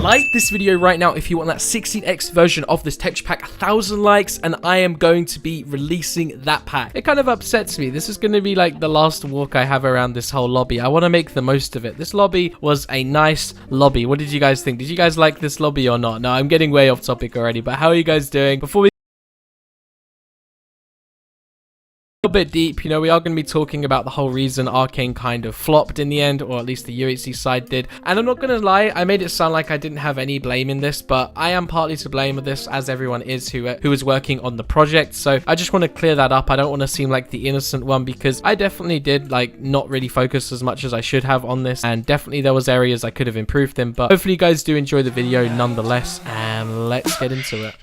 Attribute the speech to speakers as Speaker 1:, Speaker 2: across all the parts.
Speaker 1: like this video right now if you want that 16x version of this texture pack. 1,000 likes and I am going to be releasing that pack. It kind of upsets me. This is going to be like the last walk I have around this whole lobby. I want to make the most of it. This lobby was a nice lobby. What did you guys think? Did you guys like this lobby or not? No, I'm getting way off topic already, but how are you guys doing? Before we bit deep, you know, we are going to be talking about the whole reason Arcane kind of flopped in the end, or at least the UHC side did. And I'm not going to lie, I made it sound like I didn't have any blame in this, but I am partly to blame of this, as everyone is who is working on the project. So I just want to clear that up. I don't want to seem like the innocent one, because I definitely did like not really focus as much as I should have on this, and definitely there was areas I could have improved in. But hopefully you guys do enjoy the video nonetheless, and let's get into it.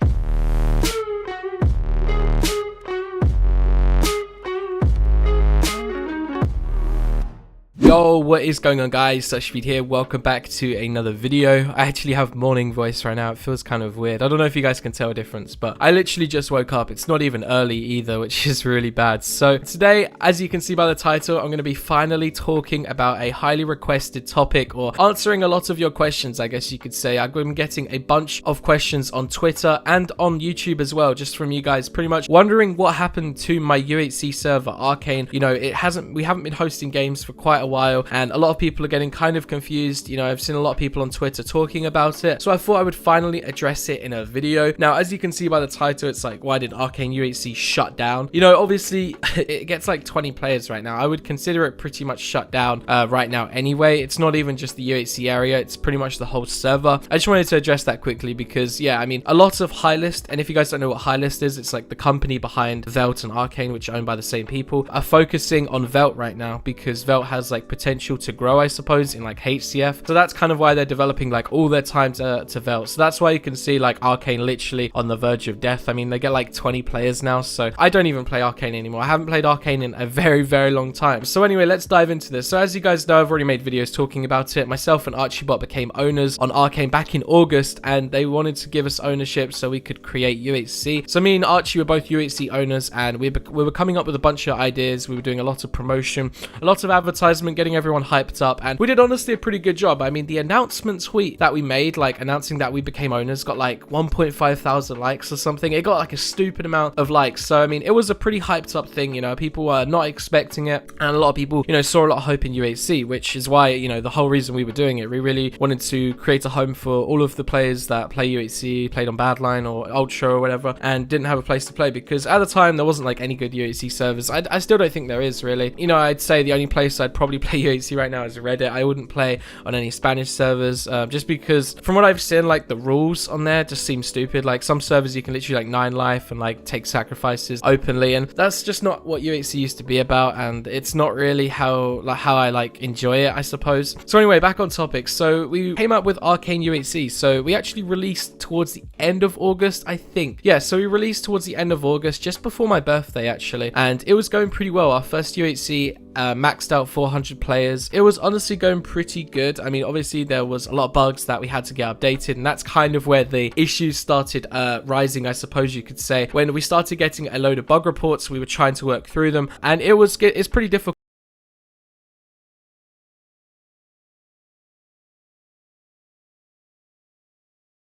Speaker 1: Yo, what is going on, guys? SuchSpeed here. Welcome back to another video. I actually have morning voice right now. It feels kind of weird. I don't know if you guys can tell a difference, but I literally just woke up. It's not even early either, which is really bad. So today, as you can see by the title, I'm going to be finally talking about a highly requested topic, or answering a lot of your questions, I guess you could say. I've been getting a bunch of questions on Twitter and on YouTube as well, just from you guys pretty much wondering what happened to my UHC server, Arcane. You know, we haven't been hosting games for quite a while, and a lot of people are getting kind of confused. You know, I've seen a lot of people on Twitter talking about it, so I thought I would finally address it in a video. Now, as you can see by the title, it's like, why did Arcane UHC shut down? You know, obviously it gets like 20 players right now. I would consider it pretty much shut down right now anyway. It's not even just the UHC area, it's pretty much the whole server. I just wanted to address that quickly because, yeah, I mean, a lot of Highlist, and if you guys don't know what Highlist is, it's like the company behind Velt and Arcane, which are owned by the same people, are focusing on Velt right now because Velt has like potential to grow, I suppose, in like HCF. So that's kind of why they're developing like all their time to Velt. So that's why you can see like Arcane literally on the verge of death. I mean, they get like 20 players now, so I don't even play Arcane anymore. I haven't played Arcane in a very, very long time. So anyway, let's dive into this. So as you guys know, I've already made videos talking about it. Myself and Archibot became owners on Arcane back in August, and they wanted to give us ownership so we could create UHC. So me and Archie were both UHC owners, and we were coming up with a bunch of ideas. We were doing a lot of promotion, a lot of advertisement, getting everyone hyped up, and we did honestly a pretty good job. I mean, the announcement tweet that we made, like announcing that we became owners, got like 1.5 thousand likes or something. It got like a stupid amount of likes. So I mean, it was a pretty hyped up thing. You know, people were not expecting it, and a lot of people, you know, saw a lot of hope in UHC, which is why, you know, the whole reason we were doing it. We really wanted to create a home for all of the players that play UHC, played on Badline or Ultra or whatever, and didn't have a place to play, because at the time there wasn't like any good UHC servers. I still don't think there is really. You know, I'd say the only place I'd probably play UHC right now is Reddit. I wouldn't play on any Spanish servers, just because from what I've seen, like the rules on there just seem stupid. Like some servers you can literally like 9 life and like take sacrifices openly, and that's just not what UHC used to be about, and it's not really how I like enjoy it, I suppose. So anyway, back on topic. So we came up with Arcane UHC. So we actually released towards the end of August, I think. Yeah, so we released towards the end of August, just before my birthday actually, and it was going pretty well. Our first UHC maxed out 400 players. It was honestly going pretty good. I mean, obviously there was a lot of bugs that we had to get updated, and that's kind of where the issues started rising, I suppose you could say. When we started getting a load of bug reports, we were trying to work through them, and it's pretty difficult.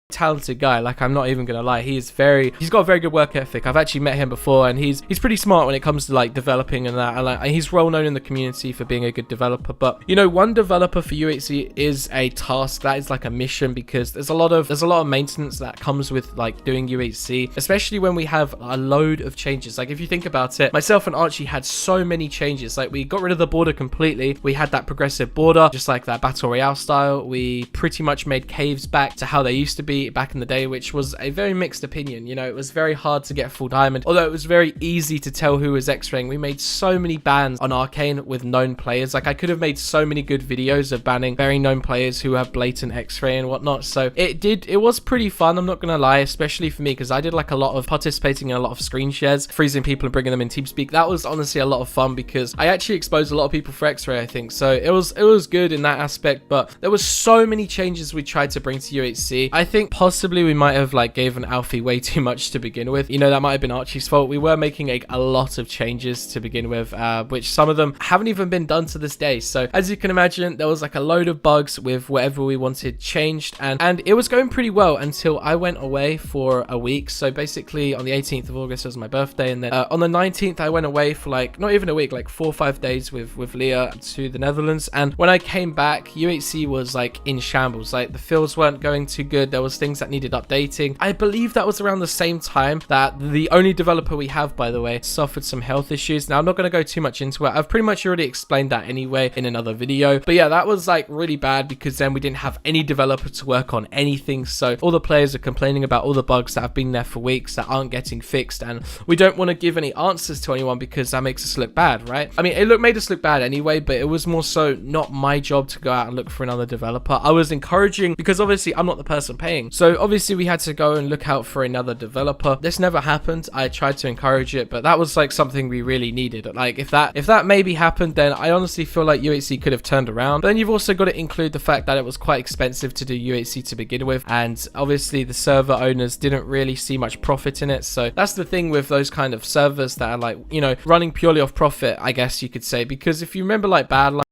Speaker 1: Talented guy, like, I'm not even gonna lie. He's got a very good work ethic. I've actually met him before, and he's pretty smart when it comes to like developing and that, and like he's well known in the community for being a good developer. But you know, one developer for UHC is a task, that is like a mission, because there's a lot of maintenance that comes with like doing UHC, especially when we have a load of changes. Like if you think about it, myself and Archie had so many changes. Like we got rid of the border completely. We had that progressive border, just like that battle royale style. We pretty much made caves back to how they used to be back in the day, which was a very mixed opinion. You know, it was very hard to get full diamond, although it was very easy to tell who was X-raying. We made so many bans on Arcane with known players. Like I could have made so many good videos of banning very known players who have blatant X-ray and whatnot. So it was pretty fun, I'm not gonna lie, especially for me, because I did like a lot of participating in a lot of screen shares, freezing people and bringing them in TeamSpeak. That was honestly a lot of fun, because I actually exposed a lot of people for X-ray, I think. So it was good in that aspect, but there was so many changes we tried to bring to UHC. I think think possibly we might have like given Alfie way too much to begin with. You know, that might have been Archie's fault. We were making a lot of changes to begin with, which some of them haven't even been done to this day. So as you can imagine, there was like a load of bugs with whatever we wanted changed, and it was going pretty well until I went away for a week. So basically on the 18th of August was my birthday, and then on the 19th I went away for like not even a week, like 4 or 5 days with Leah to the Netherlands. And when I came back, UHC was like in shambles. Like the fields weren't going too good. There was things that needed updating. I believe that was around the same time that the only developer we have, by the way, suffered some health issues. Now I'm not going to go too much into it. I've pretty much already explained that anyway in another video. But yeah, that was like really bad because then we didn't have any developer to work on anything. So all the players are complaining about all the bugs that have been there for weeks that aren't getting fixed, and we don't want to give any answers to anyone because that makes us look bad, right? I mean, it made us look bad anyway, but it was more so not my job to go out and look for another developer. I was encouraging, because obviously I'm not the person paying, so obviously we had to go and look out for another developer. This never happened. I tried to encourage it, but that was like something we really needed. Like if that maybe happened, then I honestly feel like UHC could have turned around. But then you've also got to include the fact that it was quite expensive to do UHC to begin with, and obviously the server owners didn't really see much profit in it. So that's the thing with those kind of servers that are like, you know, running purely off profit, I guess you could say, because if you remember like Badlands,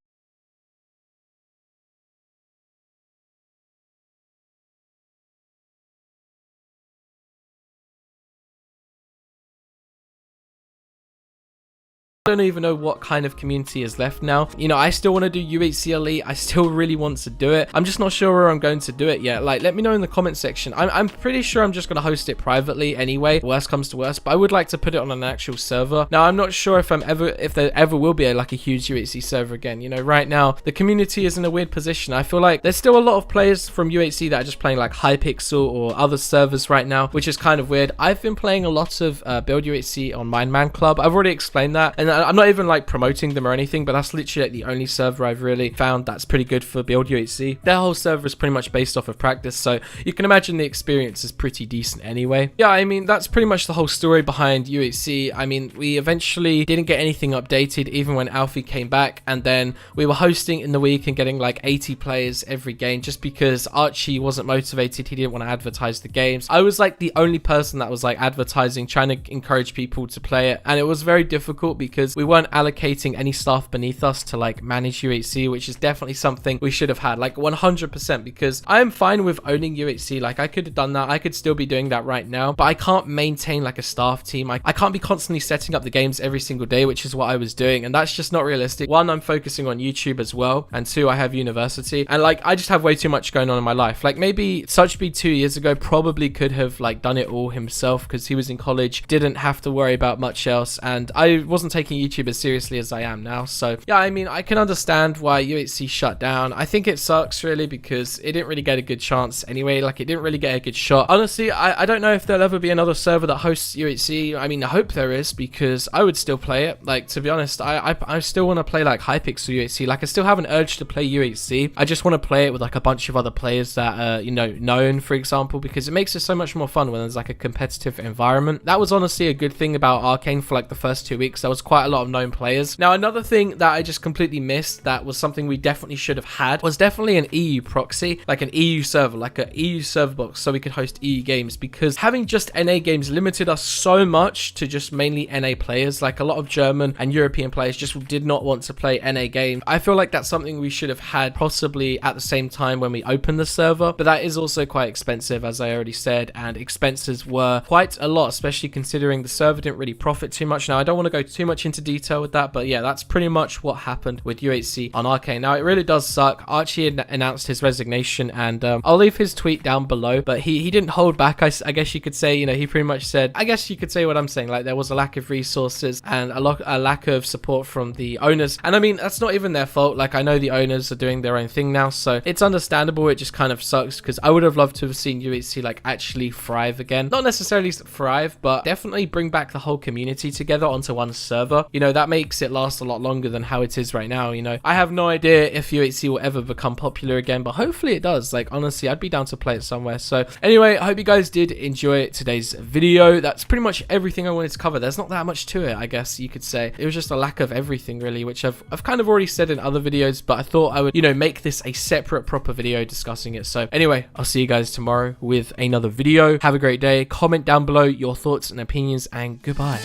Speaker 1: I don't even know what kind of community is left now. You know, I still want to do UHC Elite. I still really want to do it. I'm just not sure where I'm going to do it yet. Like, let me know in the comment section. I'm pretty sure I'm just going to host it privately anyway, worst comes to worst, but I would like to put it on an actual server. Now, I'm not sure if there ever will be like a huge UHC server again. You know, right now, the community is in a weird position. I feel like there's still a lot of players from UHC that are just playing like Hypixel or other servers right now, which is kind of weird. I've been playing a lot of Build UHC on Mindman Club. I've already explained that, and I'm not even like promoting them or anything, but that's literally like the only server I've really found that's pretty good for Build UHC. Their whole server is pretty much based off of practice, so you can imagine the experience is pretty decent anyway. Yeah, I mean, that's pretty much the whole story behind UHC. I mean, we eventually didn't get anything updated even when Alfie came back, and then we were hosting in the week and getting like 80 players every game just because Archie wasn't motivated. He didn't want to advertise the games. I was like the only person that was like advertising, trying to encourage people to play it, and it was very difficult because we weren't allocating any staff beneath us to like manage UHC, which is definitely something we should have had, like 100%, because I am fine with owning UHC. Like I could have done that. I could still be doing that right now, but I can't maintain like a staff team. I can't be constantly setting up the games every single day, which is what I was doing, and that's just not realistic. One, I'm focusing on YouTube as well, and two, I have university, and like I just have way too much going on in my life. Like maybe SuchSpeed 2 years ago probably could have like done it all himself because he was in college, didn't have to worry about much else, and I wasn't taking YouTube as seriously as I am now. So yeah, I mean, I can understand why UHC shut down. I think it sucks really because it didn't really get a good chance anyway. Like it didn't really get a good shot. Honestly, I don't know if there'll ever be another server that hosts UHC. I mean, I hope there is, because I would still play it. Like, to be honest, I still want to play like Hypixel UHC. Like I still have an urge to play UHC. I just want to play it with like a bunch of other players that are, you know, known, for example, because it makes it so much more fun when there's like a competitive environment. That was honestly a good thing about Arcane for like the first 2 weeks. There was quite a lot of known players. Now, another thing that I just completely missed that was something we definitely should have had was definitely an EU proxy, like an EU server, like an EU server box, so we could host EU games, because having just NA games limited us so much to just mainly NA players. Like a lot of German and European players just did not want to play NA games. I feel like that's something we should have had possibly at the same time when we opened the server, but that is also quite expensive, as I already said, and expenses were quite a lot, especially considering the server didn't really profit too much. Now, I don't want to go too much into detail with that, but yeah, that's pretty much what happened with UHC on Arcane. Now, it really does suck. Archie announced his resignation, and I'll leave his tweet down below, but he didn't hold back, I guess you could say. You know, he pretty much said, I guess you could say what I'm saying, like there was a lack of resources and a lack of support from the owners, and I mean, that's not even their fault. Like, I know the owners are doing their own thing now, so it's understandable. It just kind of sucks, because I would have loved to have seen UHC like actually thrive again. Not necessarily thrive, but definitely bring back the whole community together onto one server. However, you know, that makes it last a lot longer than how it is right now. You know, I have no idea if UHC will ever become popular again, but hopefully it does. Like, honestly, I'd be down to play it somewhere. So anyway, I hope you guys did enjoy today's video. That's pretty much everything I wanted to cover. There's not that much to it, I guess you could say. It was just a lack of everything, really, which I've kind of already said in other videos, but I thought I would, you know, make this a separate proper video discussing it. So anyway, I'll see you guys tomorrow with another video. Have a great day. Comment down below your thoughts and opinions, and goodbye.